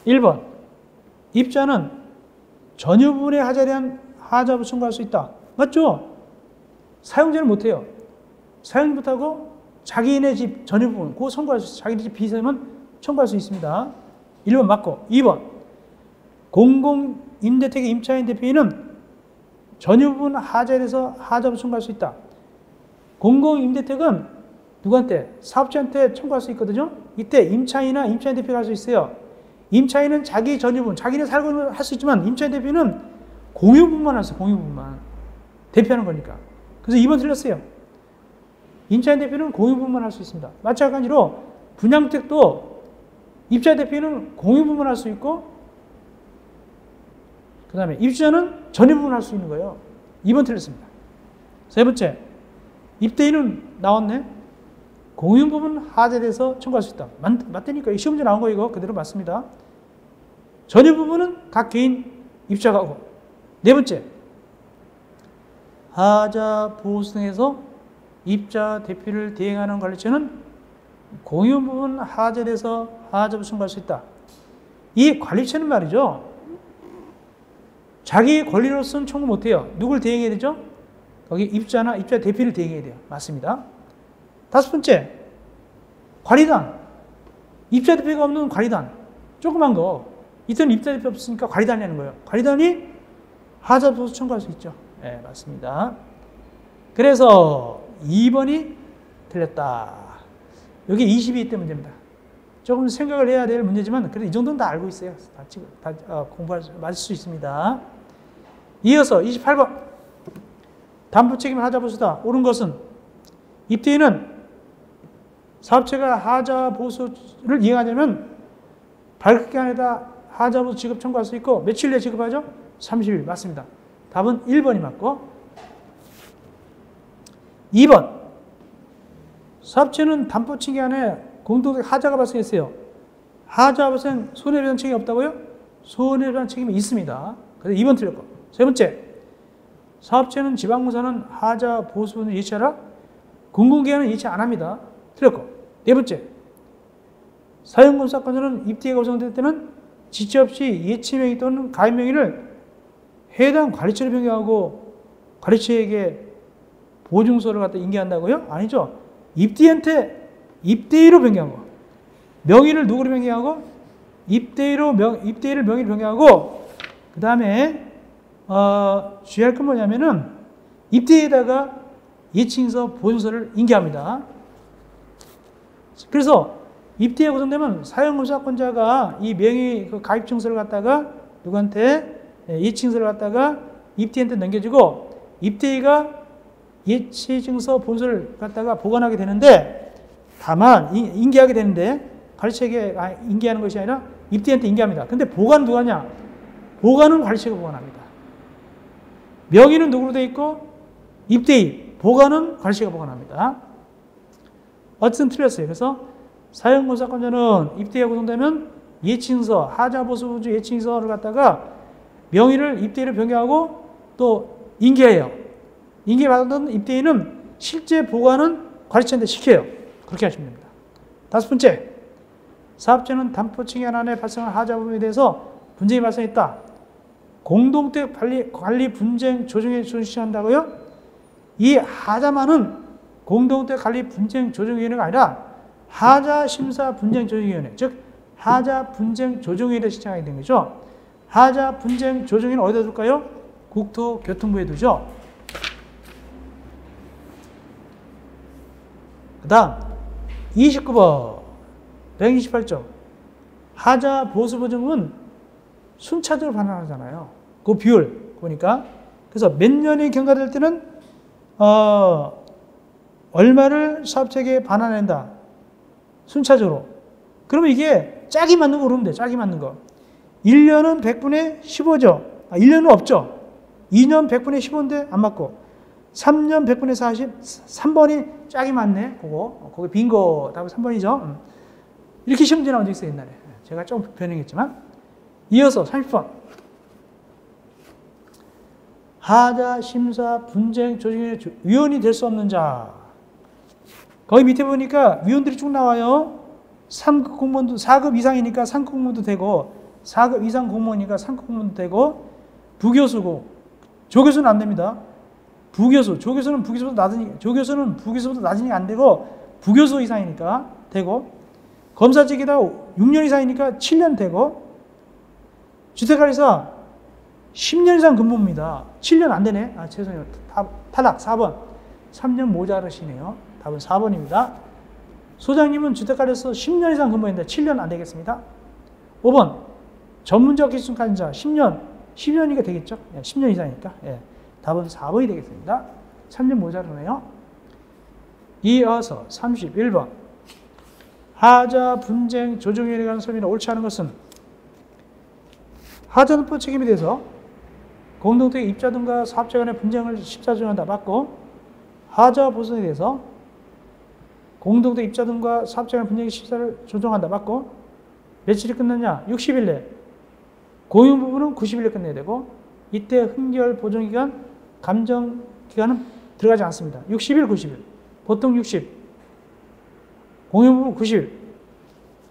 1번. 입자는 전유 부분의 하자에 대한 하자부 청구할 수 있다. 맞죠? 사용자는 못해요. 사용자 못하고 자기네 집 전유 부분, 그거 청구할 수 있어요. 자기네 집 비서면 청구할 수 있습니다. 1번 맞고. 2번. 공공임대택의 임차인 대표인은 전유 부분 하자에 대해서 하자부 청구할 수 있다. 공공임대택은 누구한테? 사업자한테 청구할 수 있거든요. 이때 임차인이나 임차인 대표가 할 수 있어요. 임차인은 자기 전유 부분, 자기네 살고 있는 할 수 있지만 임차인 대표는 공유 부분만 할 수 있어요. 공유 부분만. 대표하는 거니까. 그래서 2번 틀렸어요. 임차인 대표는 공유 부분만 할 수 있습니다. 마찬가지로 분양택도 입주자 대표는 공유 부분 할 수 있고 그 다음에 입주자는 전유 부분 할 수 있는 거예요. 2번 틀렸습니다. 세 번째, 입대인은 나왔네. 공유 부분 하자에 대해서 청구할 수 있다. 맞다니까. 시험제 나온 거 이거 그대로 맞습니다. 전유 부분은 각 개인 입주자가 하고. 네 번째, 하자 보수 등에서 입자 대표를 대행하는 관리처는 공유 부분 하자에 대해서 하자부 청구할 수 있다. 이 관리처는 말이죠. 자기 권리로서는 청구 못해요. 누굴 대행해야 되죠? 거기 입자나 입자 대표를 대행해야 돼요. 맞습니다. 다섯 번째, 관리단. 입자 대표가 없는 관리단. 조그만 거. 이때는 입자 대표 없으니까 관리단이 하는 거예요. 관리단이 하자부 청구할 수 있죠. 네, 맞습니다. 그래서 2번이 틀렸다. 여기 22대 문제입니다. 조금 생각을 해야 될 문제지만 그래도 이 정도는 다 알고 있어요. 공부할 맞을 수 있습니다. 이어서 28번. 담보 책임 하자 보수다. 옳은 것은 입대인은 사업체가 하자 보수를 이행하려면 발급 기간에다 하자 보수 지급 청구할 수 있고 며칠 내에 지급하죠? 30일. 맞습니다. 답은 1번이 맞고 2번. 사업체는 담보 기간에 공동적 하자가 발생했어요. 하자 발생 손해배상 책임이 없다고요? 손해배상 책임이 있습니다. 그래서 2번 틀렸고. 세 번째. 사업체는 지방공사는 하자 보수분을 예치하라? 공공기관은 예치 안 합니다. 틀렸고. 네 번째. 사용검사건자는 입대가 구성될 때는 지체 없이 예치명의 또는 가입명의를 해당 관리처로 변경하고 관리처에게 보증서를 갖다 인계한다고요? 아니죠. 입대한테 입대의로 변경하고 명의를 누구로 변경하고 입대의를 명의로 변경하고 그 다음에 주의할 건 뭐냐면은 입대에다가 예칭서 보증서를 인계합니다. 그래서 입대가 구성되면 사용검사권자가 이 명의 그 가입증서를 갖다가 누구한테 예칭서를 갖다가 입대한테 넘겨주고 입대가 예치증서 본서를 갖다가 보관하게 되는데 다만 인계하게 되는데 관리처에게 인계하는 것이 아니라 입대한테 인계합니다. 근데 보관 누가 하냐? 보관은 관리처가 보관합니다. 명의는 누구로 되어 있고 입대인, 보관은 관리처가 보관합니다. 어쨌든 틀렸어요. 그래서 사용검사권자는 입대가 구성되면 예칭서, 하자보수주 예칭서를 갖다가 명의를 입대인으로 변경하고 또 인계해요. 인계받은 입대인은 실제 보관은 관리처한테 시켜요. 그렇게 하시면 됩니다. 다섯 번째, 사업자는 담보 칭연 안에 발생한 하자 부분에 대해서 분쟁이 발생했다. 공동택 관리 분쟁 조정에 존시한다고요? 이 하자만은 공동택 관리 분쟁 조정위원회가 아니라 하자 심사 분쟁 조정위원회, 즉 하자 분쟁 조정위원회를 신청하게 된 거죠. 하자 분쟁 조정위는 어디다 둘까요? 국토교통부에 두죠. 그 다음 29번 128점 하자 보수보증은 순차적으로 반환하잖아요. 그 비율 보니까 그래서 몇 년이 경과될 때는 얼마를 사업체에게 반환한다. 순차적으로. 그러면 이게 짝이 맞는 거 고르면 돼. 짝이 맞는 거. 1년은 100분의 15죠. 1년은 없죠. 2년 100분의 15인데 안 맞고 3년 100분의 40, 3번이 짝이 맞네. 그거. 거기 빈거 답은 3번이죠. 이렇게 시험 문제 나온 적 있어요, 옛날에. 제가 좀 변형했지만. 이어서 30번. 하자 심사 분쟁 조정위원회 위원이 될 수 없는 자. 거기 밑에 보니까 위원들이 쭉 나와요. 3급 공무원도 4급 이상이니까 3급 공무원도 되고 4급 이상 공무원이니까 3급 공무원도 되고 부교수고 조교수는 안 됩니다. 부교수, 조교수는 부교수보다 낮으니까 안 되고 부교수 이상이니까 되고, 검사직이다 6년 이상이니까 7년 되고, 주택관리사 10년 이상 근무입니다. 7년 안 되네. 아, 죄송해요. 탈락 4번. 3년 모자르시네요. 답은 4번입니다. 소장님은 주택관리사 10년 이상 근무했는데 7년 안 되겠습니다. 5번. 전문적 기술 관리자 10년이니까 되겠죠? 예, 10년 이상이니까. 예, 답은 4번이 되겠습니다. 3년 모자르네요. 이어서 31번. 하자, 분쟁, 조정위원회에 관한 설명이 옳지 않은 것은 하자등법 책임에 대해서 공동체 입자 등과 사업자 간의 분쟁을 십사조정한다. 맞고, 하자 보선에 대해서 공동체 입자 등과 사업자 간의 분쟁의 십사를 조정한다. 맞고, 며칠이 끝났냐? 60일 내. 공용 부분은 90일 내 끝내야 되고, 이때 흥결 보정기간, 감정기간은 들어가지 않습니다. 60일, 90일. 보통 60. 공용 부분 90일.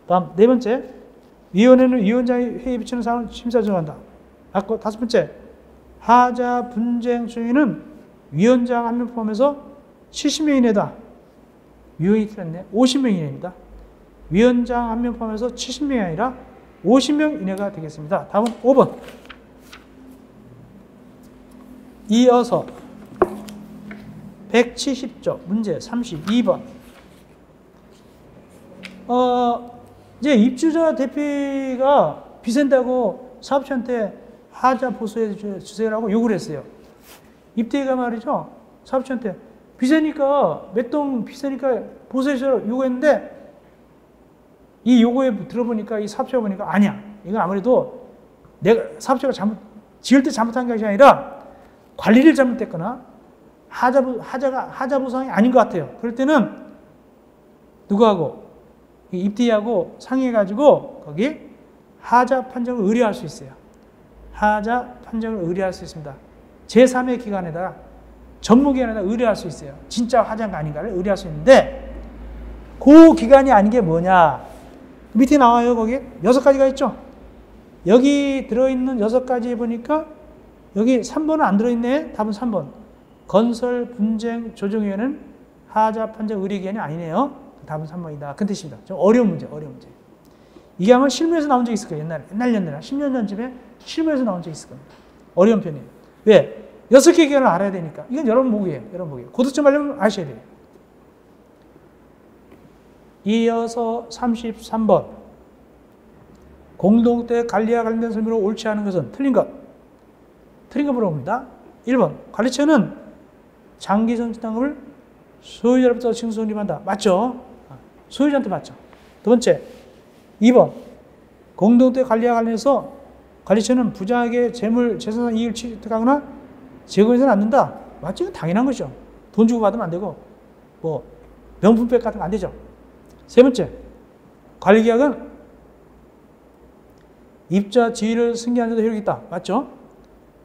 다음, 네 번째. 위원회는 위원장이 회의에 비치는 사항을 심사 정한다. 맞고, 다섯 번째. 하자 분쟁 조정위는 위원장 한 명 포함해서 70명 이내다. 위원이 틀렸네. 50명 이내입니다. 위원장 한 명 포함해서 70명이 아니라 50명 이내가 되겠습니다. 다음은 5번. 이어서 170조 문제 32번. 이제 입주자 대표가 비싼다고 사업주한테 하자 보수해 주세요라고 요구를 했어요. 입대가 말이죠. 사업주한테 비싸니까 몇 동 비싸니까 보수해 주세요 요구했는데, 이 요구에 들어보니까 이 사업주가 보니까 아니야. 이건 아무래도 내가 사업주가 지을 때 잘못한 것이 아니라 관리를 잘못했거나 하자 보상이 아닌 것 같아요. 그럴 때는 누구하고 입대하고 상의해가지고 거기 하자 판정을 의뢰할 수 있어요. 하자 판정을 의뢰할 수 있습니다. 제3의 기관에다가 전무기관에다 의뢰할 수 있어요. 진짜 하자인가 아닌가를 의뢰할 수 있는데, 그 기관이 아닌 게 뭐냐? 밑에 나와요. 거기 6가지가 있죠. 여기 들어있는 6가지 보니까 여기 3번은 안 들어있네. 답은 3번. 건설 분쟁 조정위원회는 하자 판정 의뢰기관이 아니네요. 답은 3번이다. 그 뜻입니다. 좀 어려운 문제. 이게 아마 실무에서 나온 적이 있을 거예요. 옛날에 10년 전쯤에 실무에서 나온 적이 있을 겁니다. 어려운 편이에요. 왜? 6개 기관을 알아야 되니까. 이건 여러분 보기예요. 고득점 하려면 아셔야 돼요. 이어서 33번. 공동체 관리와 관련된 설명으로 옳지 않은 것은 틀린 것. 틀린 거 물어봅니다. 1번. 관리처는 장기 정치당금을 소유자로부터 징수성립한다. 맞죠? 소유자한테 맞죠. 두 번째. 2번. 공동체 관리와 관련해서 관리처는 부자에게 재물, 재산상 이익을 취득하거나 제공해서는 안 된다. 맞죠? 당연한 거죠. 돈 주고 받으면 안 되고, 뭐 명품백 같은 거 안 되죠. 세 번째. 관리계약은 입자 지위를 승계하는 데도 효력이 있다. 맞죠?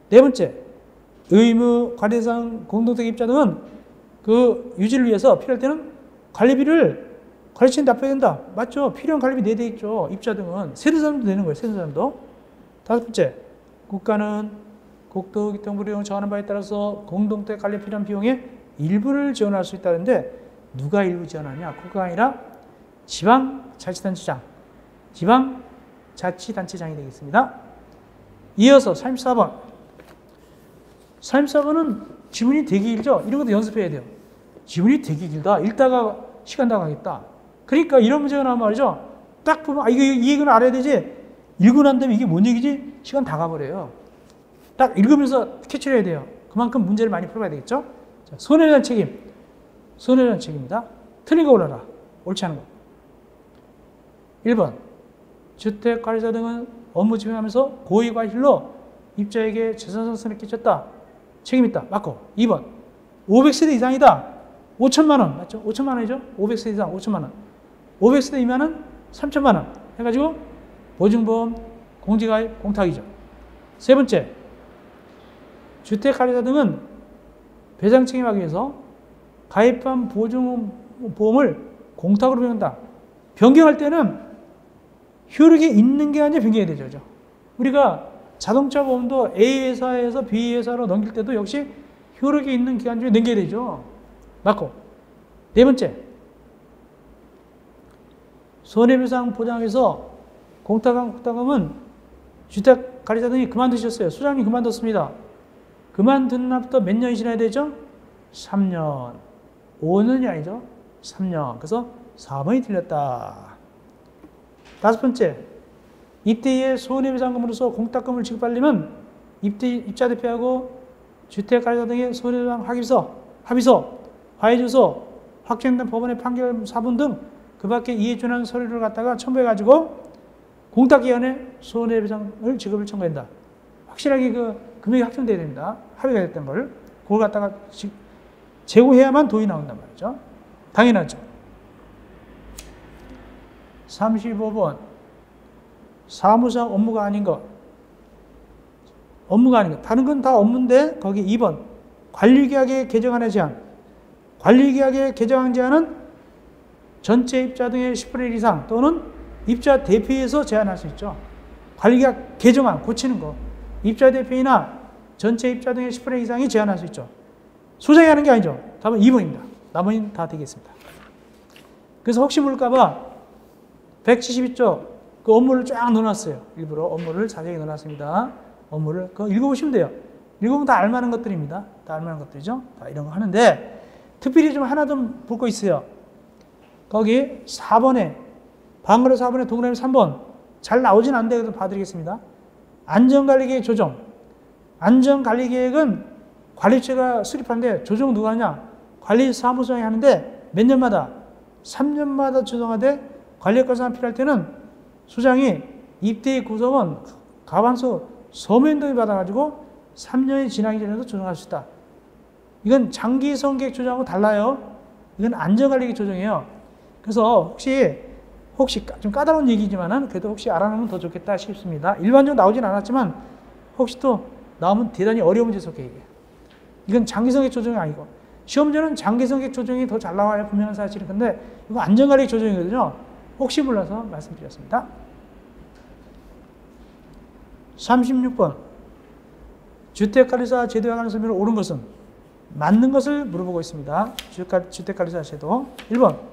네 번째. 의무, 관리상, 공동체 입자 등은 그 유지를 위해서 필요할 때는 관리비를 관리처에 납부해야 된다. 맞죠? 필요한 관리비 내돼 있죠. 입자 등은. 세대사람도 되는 거예요. 세대사람도. 다섯 번째. 국가는 국토교통부를 정하는 바에 따라서 공동체 관리에 필요한 비용의 일부를 지원할 수 있다는데, 누가 일부 지원하냐? 국가가 아니라 지방자치단체장. 지방자치단체장이 되겠습니다. 이어서 34번. 34번은 지문이 되게 길죠? 이런 것도 연습해야 돼요. 지문이 되게 길다. 읽다가 시간 다 가겠다. 그러니까 이런 문제가 나오면 말이죠. 딱 보면, 이거 이 얘기는 알아야 되지. 읽고 난 다음에 이게 뭔 얘기지? 시간 다 가버려요. 딱 읽으면서 캐치를 해야 돼요. 그만큼 문제를 많이 풀어봐야 되겠죠? 자, 손해에 대한 책임. 손해에 대한 책임입니다. 틀린 거 골라라. 옳지 않은 거. 1번. 주택관리사 등은 업무 집행하면서 고의과실로 입자에게 재산상승을 끼쳤다. 책임있다. 맞고. 2번. 500세대 이상이다. 5천만 원. 맞죠? 5천만 원이죠? 500세대 이상 5천만 원. 500세대 이면은 3천만 원. 해가지고 보증보험, 공제가입, 공탁이죠. 세 번째. 주택관리사 등은 배상 책임하기 위해서 가입한 보증보험을 공탁으로 변경한다. 변경할 때는 효력이 있는 게 아니라 변경해야 되죠. 우리가 자동차 보험도 A 회사에서 B 회사로 넘길 때도 역시 효력이 있는 기간 중에 넘겨야 되죠. 맞고. 네 번째. 손해배상 보장에서 공탁금은 주택관리사 등이 그만두셨어요. 소장님 그만뒀습니다. 그만둔 날부터 몇 년이 지나야 되죠? 3년. 5년이 아니죠? 3년. 그래서 4번이 틀렸다. 다섯 번째, 이때의 손해배상금으로서 공탁금을 지급하려면 입자 대표하고 주택관리사 등의 손해배상 합의서, 화해조서, 확정된 법원의 판결 사본 등 그 밖에 이에 준하는 서류를 갖다가 첨부해가지고 공탁기관에 손해배상을 지급을 청구한다. 확실하게 그 금액이 확정돼야 됩니다. 합의가 됐던 걸. 그걸 갖다가 제공해야만 돈이 나온단 말이죠. 당연하죠. 35번. 사무상 업무가 아닌 것. 업무가 아닌 것. 다른 건 다 업무인데 거기 2번. 관리계약의 개정안의 제한. 관리계약의 개정안 제한은 전체 입자 등의 10분의 1 이상 또는 입자 대표에서 제한할 수 있죠. 관리계약 개정안 고치는 거. 입자 대표이나 전체 입자 등의 10분의 1 이상이 제한할 수 있죠. 소장이 하는 게 아니죠. 답은 2번입니다. 나머지는 다 되겠습니다. 그래서 혹시 모를까봐 172쪽 그 업무를 쫙 넣어놨어요. 일부러 업무를 자세히 넣어놨습니다. 업무를 그거 읽어보시면 돼요. 읽으면 다 알만한 것들입니다. 다 알만한 것들이죠. 다 이런 거 하는데 특별히 좀 하나 좀 볼 거 있어요. 거기 4번에 방문의 4번에 동그라미 3번 잘 나오진 않는데 그래도 봐드리겠습니다. 안전관리계획 조정. 안전관리계획은 관리처가 수립하는데 조정 누가 하냐? 관리사무소장이 하는데 몇 년마다? 3년마다 조정하되 관리효과상 필요할 때는 소장이 입대의 구성원 가반수 서면동의 받아가지고 3년이 지나기 전에도 조정할 수 있다. 이건 장기성계획 조정하고 달라요. 이건 안전관리계획 조정이에요. 그래서 혹시 좀 까다로운 얘기지만은 그래도 혹시 알아놓으면 더 좋겠다 싶습니다. 일반적으로 나오진 않았지만 혹시 또 나오면 대단히 어려운 문제 속에 얘기해요. 이건 장기성계획 조정이 아니고 시험자는 장기성계획 조정이 더 잘 나와야 분명한 사실인 건데 이거 안전관리계획 조정이거든요. 혹시 몰라서 말씀드렸습니다. 36번 주택관리사 제도에 관한 설명을 옳은 것은 맞는 것을 물어보고 있습니다. 주택관리사 제도 1번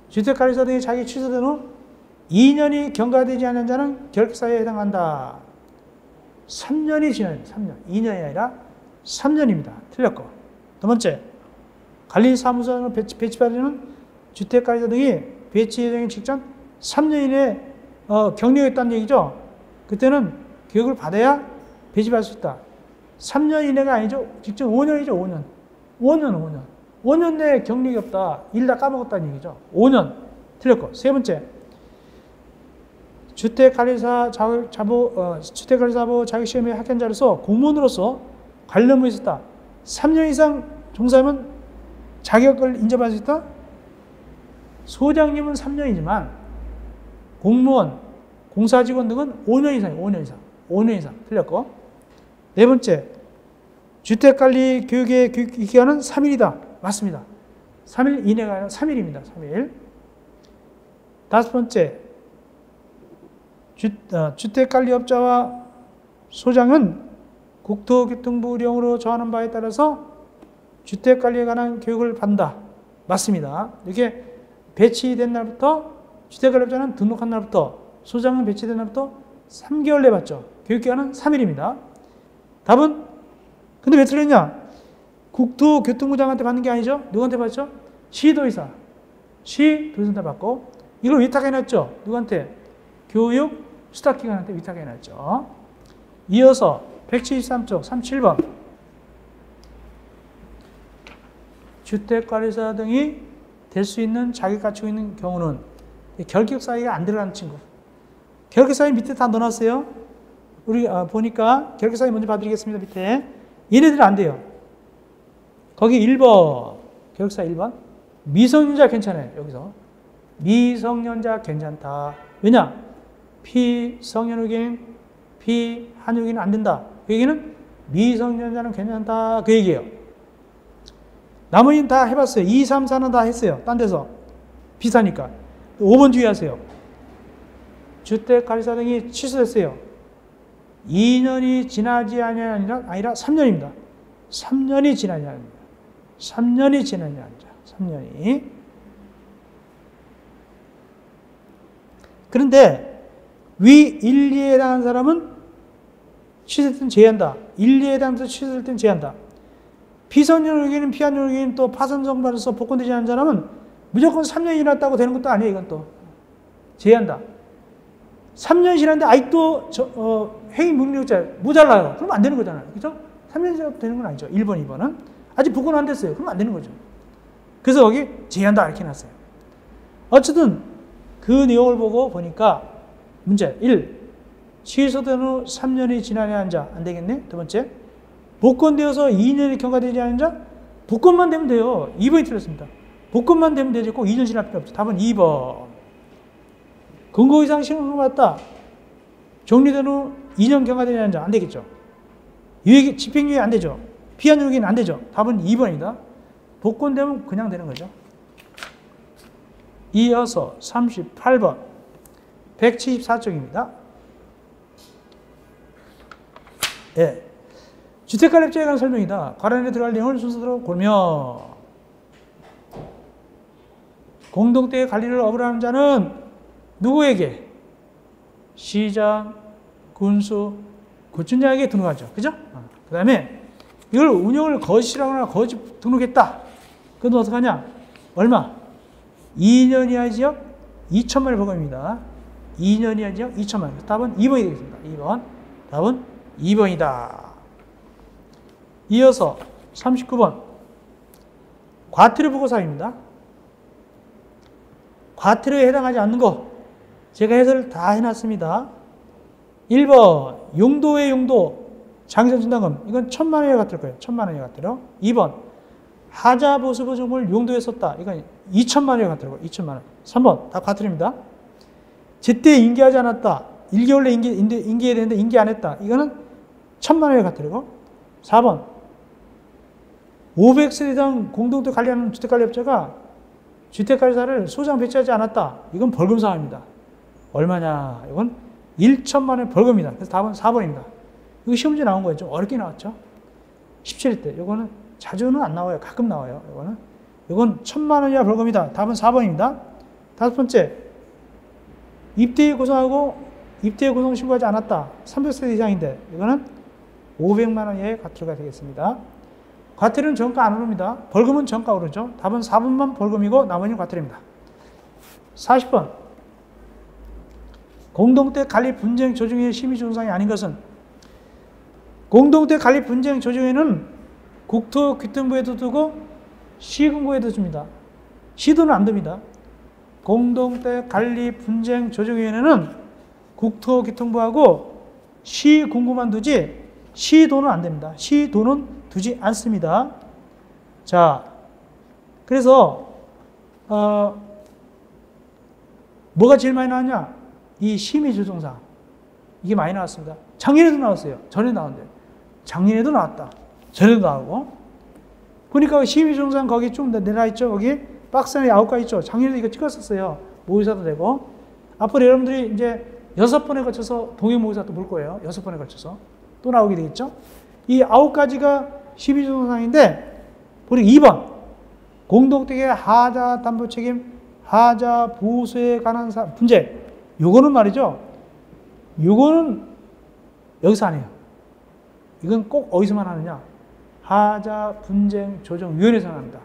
주택관리사 등의 자격이 취소된 후 2년이 경과되지 않은 자는 결격사유에 해당한다. 3년이 지나야 됩니다. 3년. 2년이 아니라 3년입니다. 틀렸고. 두 번째, 관리사무소를 배치받는 주택관리사 등이 배치 예정일 직전 3년 이내에 격리했다는 얘기죠. 그때는 교육을 받아야 배치받을 수 있다. 3년 이내가 아니죠. 직전 5년이죠. 5년. 5년 내에 경력이 없다. 일 다 까먹었다는 얘기죠. 5년. 틀렸고. 세 번째. 주택관리사보 자격시험에 합격자로서 공무원으로서 관련 업무에 있었다. 3년 이상 종사하면 자격을 인정받을 수 있다. 소장님은 3년이지만 공무원, 공사직원 등은 5년 이상이에요. 5년 이상. 5년 이상. 틀렸고. 네 번째. 주택관리 교육의 기간은 3일이다. 맞습니다. 3일 이내가 아니라 3일입니다. 3일. 다섯 번째. 주택관리업자와 소장은 국토교통부령으로 정하는 바에 따라서 주택관리에 관한 교육을 받는다. 맞습니다. 이게 배치된 날부터 주택관리업자는 등록한 날부터 소장은 배치된 날부터 3개월 내에 받죠. 교육기간은 3일입니다. 답은 근데 왜 틀렸냐? 국토교통부장한테 받는 게 아니죠. 누구한테 받죠? 시도의사. 시도의사한테 받고 이걸 위탁해놨죠. 누구한테? 교육 수탁기관한테 위탁해놨죠. 이어서 173쪽 37번 주택관리사 등이 될 수 있는 자격 갖추고 있는 경우는 결격 사유가 안 들어가는 친구. 결격 사유 밑에 다 넣어놨어요. 우리 보니까 결격 사유 먼저 봐드리겠습니다. 밑에 얘네들은 안 돼요. 거기 1번 결격 사유 1번 미성년자 괜찮아요. 여기서 미성년자 괜찮다. 왜냐? 피성년후기는 피한유기는 안 된다. 그 얘기는 미성년자는 괜찮다. 그 얘기예요. 나머지는 다 해봤어요. 2, 3, 4는 다 했어요. 딴 데서. 비싸니까. 5번 주의하세요. 주택관리사 등이 취소됐어요. 2년이 지나지 아니라 3년입니다. 3년이 지나지 않습니다. 3년이 지나지 않죠. 3년이. 그런데 위 1, 2에 해당하는 사람은 취소될 땐 제외한다. 1, 2에 해당해서 취소될 땐 제외한다. 비선연료기는 피한연료기는 또 파손성 받아서 복권되지 않은 사람은 무조건 3년 지났다고 되는 것도 아니에요. 이건 또 제외한다. 3년 지났는데 아직도 회의 능력자 모자라요. 그럼 안 되는 거잖아요. 그죠? 3년 지나도 되는 건 아니죠. 1번, 2번은. 아직 복권 안 됐어요. 그럼 안 되는 거죠. 그래서 여기 제외한다 이렇게 해놨어요. 어쨌든 그 내용을 보고 보니까 문제 1. 취소된 후 3년이 지나야 하는 자. 안 되겠네. 두 번째. 복권되어서 2년이 경과되지 않은 자. 복권만 되면 돼요. 2번이 틀렸습니다. 복권만 되면 되지 꼭 2년 지날 필요 없죠. 답은 2번. 근거 이상 신고를 받았다. 종료된 후 2년 경과되지 않은 자. 안 되겠죠. 유예, 집행유예 안 되죠. 피한유예는 안 되죠. 답은 2번입니다. 복권되면 그냥 되는 거죠. 이어서 38번 174쪽입니다. 예. 주택관리업자에 관한 설명이다. 관련에 들어갈 내용을 순서대로 골며 공동대의 관리를 업으라는 자는 누구에게? 시장, 군수, 구청장에게 등록하죠. 그죠? 그 다음에 이걸 운영을 거짓이라거나 거짓 등록했다. 그건 어떡하냐? 얼마? 2년 이하 지역 2천만 원 벌금입니다. 2년 이하 지역 2천만 원. 답은 2번이 되겠습니다. 2번. 답은 2번이다. 이어서 39번 과태료 보고사항입니다. 과태료에 해당하지 않는 거 제가 해설을 다 해놨습니다. 1번 용도의 용도 장기전진당금 이건 1,000만 원에 과태료 거예요. 1,000만 원에 과태료. 2번 하자보수보증을 용도에 썼다. 이건 2천만 원에 과태료. 2천만 원. 3번 다 과태료입니다. 제때 인계하지 않았다. 1개월 내 인계해야 되는데 인계 안 했다. 이거는 1,000만 원에 과태료고. 4번 500세대 이상 공동대 관리하는 주택관리업자가 주택관리사를 소장 배치하지 않았다. 이건 벌금사항입니다. 얼마냐? 이건 1천만 원의 벌금입니다. 그래서 답은 4번입니다. 이거 시험지 나온 거예요. 좀 어렵게 나왔죠. 17일 때. 이거는 자주는 안 나와요. 가끔 나와요. 이건 1,000만 원 이하 벌금이다. 답은 4번입니다. 다섯 번째, 입대에 고성하고 입대에 고성 신고하지 않았다. 300세대 이상인데 이거는 500만 원 이하의 과태료가 되겠습니다. 과태료는 정가 안 오릅니다. 벌금은 정가 오르죠. 답은 4번만 벌금이고 나머지는 과태료입니다. 40번 공동대 관리 분쟁 조정의 심의 조정사항이 아닌 것은 공동대 관리 분쟁 조정에는 국토교통부에도 두고 시군구에도 줍니다. 시도는 안 됩니다. 공동대 관리 분쟁 조정위원회는 국토교통부하고 시군구만 두지 시도는 안 됩니다. 시도는 두지 않습니다. 자, 그래서 뭐가 제일 많이 나왔냐? 이 심의조정사항. 이게 많이 나왔습니다. 작년에도 나왔어요. 전에 나왔는데. 작년에도 나왔다. 전에도 나오고. 보니까 심의조정사항 거기 쭉 내려있죠. 거기 박스 안에 9가지 있죠. 작년에도 이거 찍었었어요. 모의사도 되고. 앞으로 여러분들이 이제 6번에 걸쳐서 동해 모의사 또 볼 거예요. 6번에 걸쳐서. 또 나오게 되겠죠. 이 9가지가 심의조정사항인데 우리 2번 공동택의 하자 담보 책임 하자 보수에 관한 분쟁. 요거는 말이죠. 요거는 여기서 안 해요. 이건 꼭 어디서만 하느냐. 하자 분쟁 조정위원회에서 합니다.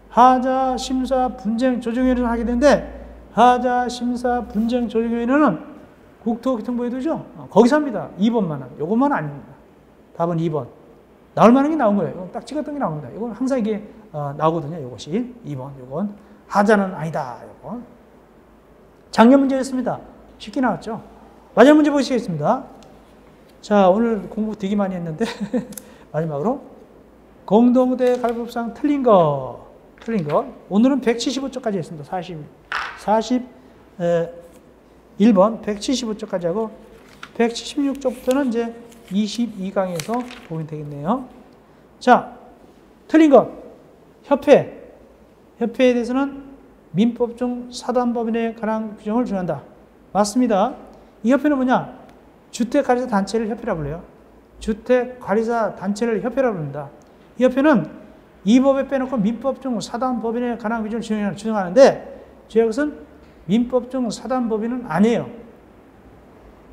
하자 심사 분쟁 조정위원회에서 하게 되는데 하자 심사 분쟁 조정위원회는 국토교통부에 두죠. 거기서 합니다. 2번만 합니다. 요것만 아닙니다. 답은 2번. 나올 만한 게 나온 거예요. 딱 찍었던 게 나옵니다. 이건 항상 이게 나오거든요. 이것이 2번. 이건 하자는 아니다. 이건. 작년 문제였습니다. 쉽게 나왔죠. 마지막 문제 보시겠습니다. 자, 오늘 공부 되게 많이 했는데 마지막으로 공동대 관리법상 틀린 거. 오늘은 175쪽까지 했습니다. 41번 175쪽까지 하고 176쪽부터는 이제 22강에서 보면 되겠네요. 자, 틀린 것. 협회에 대해서는 민법 중 사단법인에 관한 규정을 준한다. 맞습니다. 이 협회는 뭐냐? 주택관리사 단체를 협회라고 불러요. 주택관리사 단체를 협회라고 부릅니다. 이 협회는 이 법에 빼놓고 민법 중 사단법인에 관한 규정을 규정하는데 이것은 민법 중 사단법인은 아니에요.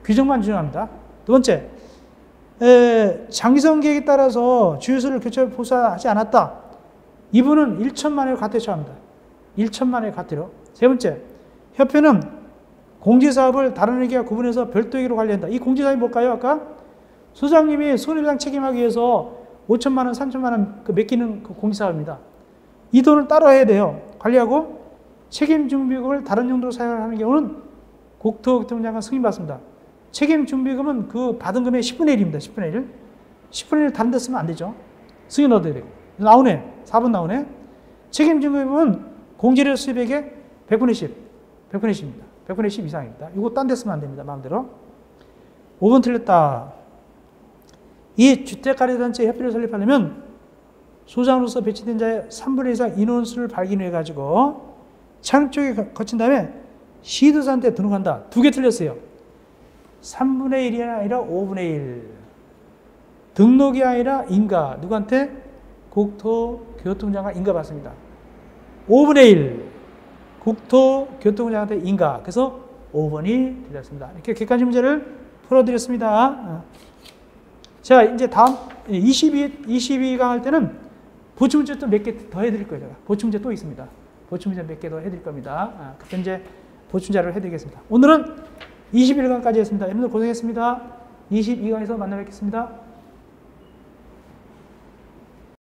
규정만 준용합니다. 두 번째, 장기성 계획에 따라서 주유소를 교체 보수하지 않았다. 이분은 1천만 원을 과태료 처합니다. 1천만 원의 과태료. 세 번째, 협회는 공제사업을 다른 회계와 구분해서 별도 회계로 관리한다. 이 공제사업이 뭘까요? 아까 소장님이 손해배상 책임하기 위해서 5천만 원, 3천만 원 맡기는 그 공제사업입니다. 이 돈을 따로 해야 돼요. 관리하고 책임준비금을 다른 용도로 사용하는 경우는 국토교통장관 승인받습니다. 책임준비금은 그 받은 금액의 10분의 1입니다. 10분의 1. 10분의 1 다른 데 쓰면 안 되죠. 승인 얻어야 되고. 나오네. 4번 나오네. 책임준비금은 공제료 수입액의 100분의 10. 100분의 10입니다. 100분의 10 이상입니다. 이거 딴 데 쓰면 안 됩니다. 마음대로. 5번 틀렸다. 이 주택관리단체 협회를 설립하려면 소장으로서 배치된 자의 3분의 2 이상 인원수를 발견해가지고 창조에 거친 다음에 시도사한테 등록한다. 두 개 틀렸어요. 3분의 1이 아니라 5분의 1. 등록이 아니라 인가. 누구한테? 국토교통장관 인가 받습니다. 5분의 1. 국토교통장관한테 인가. 그래서 5번이 틀렸습니다. 이렇게 객관식 문제를 풀어드렸습니다. 자, 이제 다음 22강 할 때는 보충문제 또 몇 개 더 해드릴 거예요. 제가. 보충문제 또 있습니다. 보충문제 몇 개 더 해드릴 겁니다. 그때 이제 보충자를 해드리겠습니다. 오늘은 21강까지 했습니다. 여러분들 고생했습니다. 22강에서 만나 뵙겠습니다.